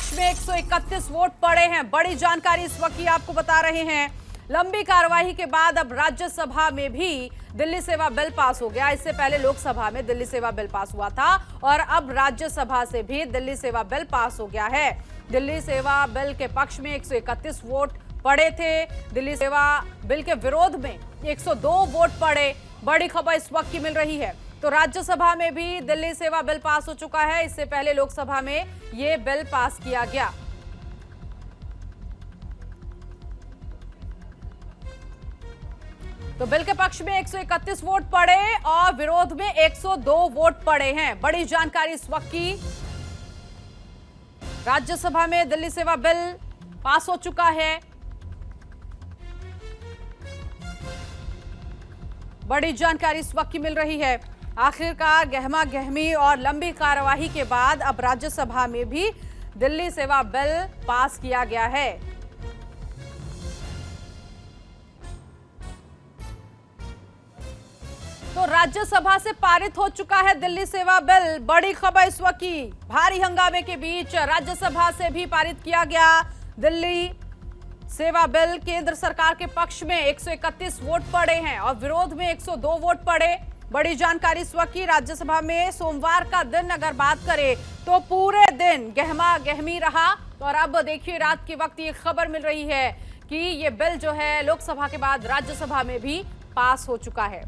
पक्ष में 131 वोट पड़े हैं। बड़ी जानकारी इस वक्त की आपको बता रहे हैं। लंबी कार्यवाही के बाद अब राज्यसभा में भी दिल्ली सेवा बिल पास हो गया। इससे पहले लोकसभा में दिल्ली सेवा बिल पास हुआ था और अब राज्यसभा से भी दिल्ली सेवा बिल पास हो गया है। दिल्ली सेवा बिल के पक्ष में 131 वोट पड़े थे। दिल्ली सेवा बिल के विरोध में 102 वोट पड़े। बड़ी खबर इस वक्त की मिल रही है। तो राज्यसभा में भी दिल्ली सेवा बिल पास हो चुका है। इससे पहले लोकसभा में यह बिल पास किया गया। तो बिल के पक्ष में 131 वोट पड़े और विरोध में 102 वोट पड़े हैं। बड़ी जानकारी इस वक्त की। राज्यसभा में दिल्ली सेवा बिल पास हो चुका है। बड़ी जानकारी इस वक्त की मिल रही है। आखिरकार गहमा गहमी और लंबी कार्यवाही के बाद अब राज्यसभा में भी दिल्ली सेवा बिल पास किया गया है। तो राज्यसभा से पारित हो चुका है दिल्ली सेवा बिल। बड़ी खबर इस वक्त की। भारी हंगामे के बीच राज्यसभा से भी पारित किया गया दिल्ली सेवा बिल। केंद्र सरकार के पक्ष में 131 वोट पड़े हैं और विरोध में 102 वोट पड़े। बड़ी जानकारी इस वक्त की। राज्यसभा में सोमवार का दिन अगर बात करें तो पूरे दिन गहमा गहमी रहा और अब देखिए रात के वक्त ये खबर मिल रही है कि ये बिल जो है लोकसभा के बाद राज्यसभा में भी पास हो चुका है।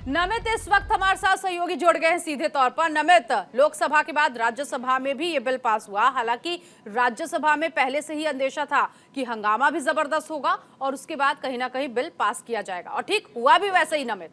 नमित इस वक्त हमारे साथ सहयोगी जुड़ गए हैं सीधे तौर पर। नमित, लोकसभा के बाद राज्यसभा में भी ये बिल पास हुआ। हालांकि राज्यसभा में पहले से ही अंदेशा था कि हंगामा भी जबरदस्त होगा और उसके बाद कहीं ना कहीं बिल पास किया जाएगा और ठीक हुआ भी वैसे ही। नमित,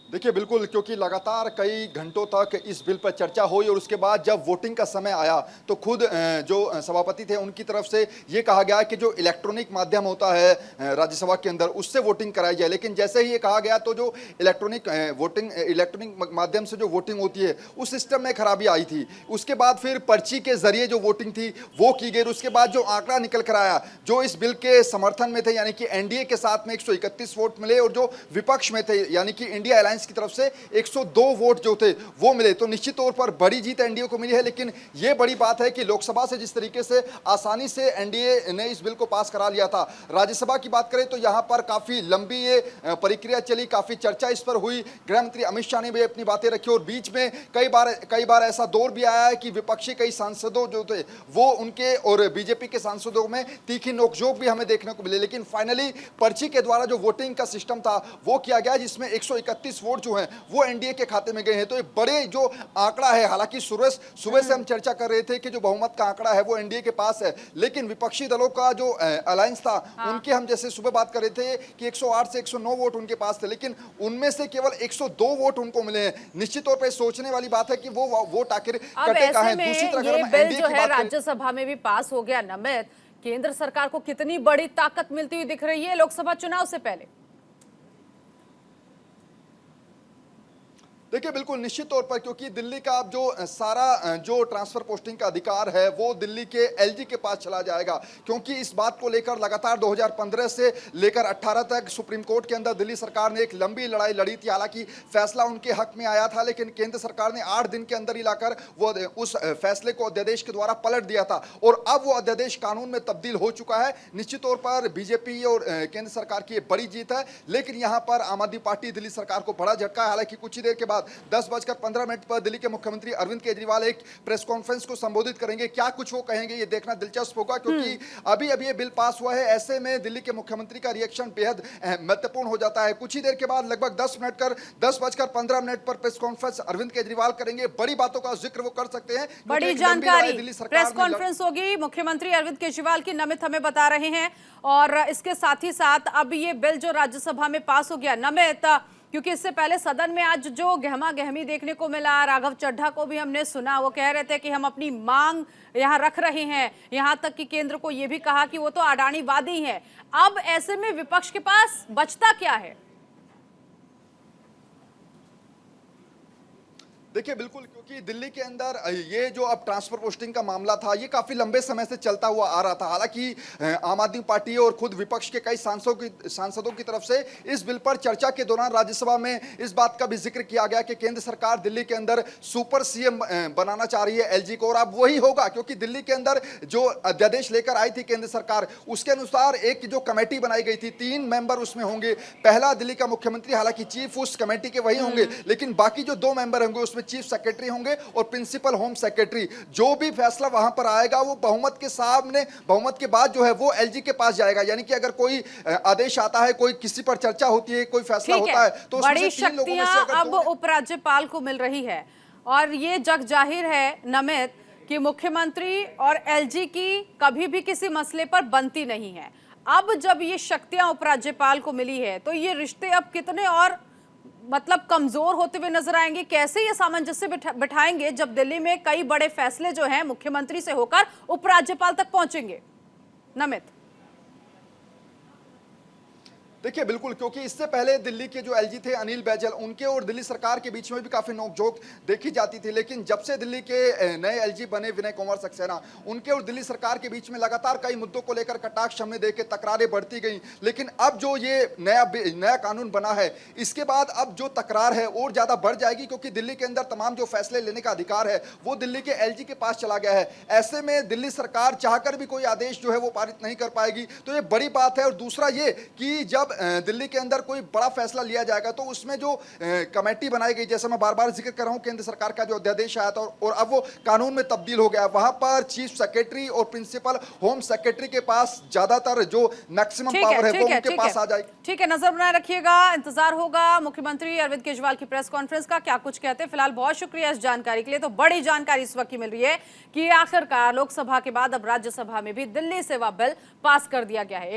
देखिए बिल्कुल, क्योंकि लगातार कई घंटों तक इस बिल पर चर्चा हुई और उसके बाद जब वोटिंग का समय आया तो खुद जो सभापति थे उनकी तरफ से ये कहा गया कि जो इलेक्ट्रॉनिक माध्यम होता है राज्यसभा के अंदर उससे वोटिंग कराई जाए। लेकिन जैसे ही ये कहा गया तो जो इलेक्ट्रॉनिक माध्यम से जो वोटिंग होती है उस सिस्टम में खराबी आई थी। उसके बाद फिर पर्ची के जरिए जो वोटिंग थी वो की गई। उसके बाद जो आंकड़ा निकल कर आया जो इस बिल के समर्थन में थे यानी कि एनडीए के साथ में 131 वोट मिले और जो विपक्ष में थे यानी कि इंडिया अलायंस की तरफ से 102 वोट जो थे वो मिले। तो निश्चित तौर पर बड़ी जीत एनडीए को मिली है। लेकिन यह बड़ी बात है कि लोकसभा से जिस तरीके से आसानी से एनडीए ने इस बिल को पास करा लिया था, राज्यसभा की बात करें तो यहां पर काफी लंबी ये प्रक्रिया चली, काफी चर्चा इस पर हुई। गृह मंत्री अमित शाह ने भी अपनी बातें रखी और बीच में कई बार ऐसा दौर भी आया है कि विपक्षी कई सांसदों जो थे वो उनके और बीजेपी के सांसदों में तीखी नोकझोंक भी हमें देखने को मिले। लेकिन फाइनली पर्ची के द्वारा जो वोटिंग का सिस्टम था वो किया गया जिसमें 131 वोट जो हैं वो एनडीए के खाते में गए हैं। तो ये बड़े जो आंकड़ा है, हालांकि सुबह से हम चर्चा कर रहे थे कि जो बहुमत का आंकड़ा है वो एनडीए के पास है, लेकिन विपक्षी दलों का जो अलायंस था उनके हम जैसे सुबह बात कर रहे थे कि 108 से 109 वोट उनके पास थे, लेकिन उनमें से केवल 102 वोट उनको मिले हैं। निश्चित तौर पर सोचने वाली बात है कि वो वोट आखिर कटे कहां हैं। दूसरी तरफ अगर हम एनडीए की बात करें, राज्यसभा में भी पास हो गया। नमित, केंद्र सरकार को कितनी बड़ी ताकत मिलती हुई दिख रही है लोकसभा चुनाव से पहले। देखिए बिल्कुल निश्चित तौर पर, क्योंकि दिल्ली का अब जो सारा जो ट्रांसफर पोस्टिंग का अधिकार है वो दिल्ली के एलजी के पास चला जाएगा। क्योंकि इस बात को लेकर लगातार 2015 से लेकर 18 तक सुप्रीम कोर्ट के अंदर दिल्ली सरकार ने एक लंबी लड़ाई लड़ी थी। हालांकि फैसला उनके हक में आया था, लेकिन केंद्र सरकार ने 8 दिन के अंदर ही लाकर वो उस फैसले को अध्यादेश के द्वारा पलट दिया था और अब वो अध्यादेश कानून में तब्दील हो चुका है। निश्चित तौर पर बीजेपी और केंद्र सरकार की बड़ी जीत है। लेकिन यहाँ पर आम आदमी पार्टी दिल्ली सरकार को बड़ा झटका है। हालांकि कुछ ही देर के बाद 10:15 पर दिल्ली के मुख्यमंत्री अरविंद केजरीवाल एक प्रेस कॉन्फ्रेंस को संबोधित करेंगे। क्या कुछ वो कहेंगे ये देखना दिलचस्प होगा, क्योंकि अभी ये बिल पास हुआ है। ऐसे में दिल्ली के मुख्यमंत्री का रिएक्शन बेहद महत्वपूर्ण हो जाता है। कुछ ही देर के बाद लगभग 10:15 पर प्रेस कॉन्फ्रेंस अरविंद केजरीवाल करेंगे। बड़ी बातों का जिक्र वो कर सकते हैं। बड़ी जानकारी प्रेस कॉन्फ्रेंस होगी, मुख्यमंत्री अरविंद केजरीवाल की नमित हमें बता रहे हैं। और इसके साथ ही साथ अब ये बिल जो राज्यसभा में पास हो गया नमित, क्योंकि इससे पहले सदन में आज जो गहमा गहमी देखने को मिला, राघव चड्ढा को भी हमने सुना, वो कह रहे थे कि हम अपनी मांग यहां रख रहे हैं, यहां तक कि केंद्र को यह भी कहा कि वो तो अडानीवादी हैं। अब ऐसे में विपक्ष के पास बचता क्या है? देखिए बिल्कुल, क्योंकि दिल्ली के अंदर ये जो अब ट्रांसफर पोस्टिंग का मामला था, ये काफी लंबे समय से चलता हुआ आ रहा था। हालांकि आम आदमी पार्टी और खुद विपक्ष के कई सांसदों की तरफ से इस बिल पर चर्चा के दौरान राज्यसभा में इस बात का भी जिक्र किया गया कि केंद्र सरकार दिल्ली के अंदर सुपर सीएम बनाना चाह रही है एलजी को, और अब वही होगा, क्योंकि दिल्ली के अंदर जो अध्यादेश लेकर आई थी केंद्र सरकार, उसके अनुसार एक जो कमेटी बनाई गई थी, 3 मेंबर उसमें होंगे। पहला दिल्ली का मुख्यमंत्री, हालांकि चीफ उस कमेटी के वही होंगे, लेकिन बाकी जो 2 मेंबर होंगे उसमें चीफ सेक्रेटरी होंगे और प्रिंसिपल होम सेक्रेटरी। जो भी फैसला वहां पर आएगा वो बहुमत के सामने, बहुमत के बाद जो है वो एलजी के पास जाएगा। यानी कि अगर कोई आदेश आता है, कोई किसी पर चर्चा होती है, कोई फैसला होता है, तो उसमें बड़ी से 3 लोगों में से शक्तियां अगर अब उपराज्यपाल को मिल रही है और ये जग जाहिर है नमित कि मुख्यमंत्री और एलजी की कभी भी किसी मसले पर बनती नहीं है। अब जब ये शक्तियां उपराज्यपाल को मिली है तो ये रिश्ते अब कितने और मतलब कमजोर होते हुए नजर आएंगे। कैसे ये सामंजस्य बिठाएंगे जब दिल्ली में कई बड़े फैसले जो हैं मुख्यमंत्री से होकर उपराज्यपाल तक पहुंचेंगे। नमित, देखिए बिल्कुल, क्योंकि इससे पहले दिल्ली के जो एलजी थे अनिल बैजल, उनके और दिल्ली सरकार के बीच में भी काफी नोकझोंक देखी जाती थी। लेकिन जब से दिल्ली के नए एलजी बने विनय कुमार सक्सेना, उनके और दिल्ली सरकार के बीच में लगातार कई मुद्दों को लेकर कटाक्ष हमने देखे, तकरारें बढ़ती गई। लेकिन अब जो ये नया कानून बना है, इसके बाद अब जो तकरार है और ज्यादा बढ़ जाएगी, क्योंकि दिल्ली के अंदर तमाम जो फैसले लेने का अधिकार है वो दिल्ली के एलजी के पास चला गया है। ऐसे में दिल्ली सरकार चाहकर भी कोई आदेश जो है वो पारित नहीं कर पाएगी। तो ये बड़ी बात है। और दूसरा ये कि जब दिल्ली के अंदर कोई बड़ा फैसला लिया जाएगा तो उसमें जो कमेटी बनाई गई, जैसे मैं बार बार जिक्र कर रहा हूं, केंद्र सरकार का जो अध्यादेश आया था और अब वो कानून में तब्दील हो गया, वहां पर चीफ सेक्रेटरी और प्रिंसिपल होम सेक्रेटरी के पास ज्यादातर जो मैक्सिमम पावर है वो उनके पास आ जाएगी। ठीक है, नजर बनाए रखिएगा। इंतजार होगा मुख्यमंत्री अरविंद केजरीवाल की प्रेस कॉन्फ्रेंस का, क्या कुछ कहते हैं। फिलहाल बहुत शुक्रिया इस जानकारी के लिए। तो बड़ी जानकारी इस वक्त मिल रही है कि आखिरकार लोकसभा के बाद अब राज्यसभा में भी दिल्ली सेवा बिल पास कर दिया गया है।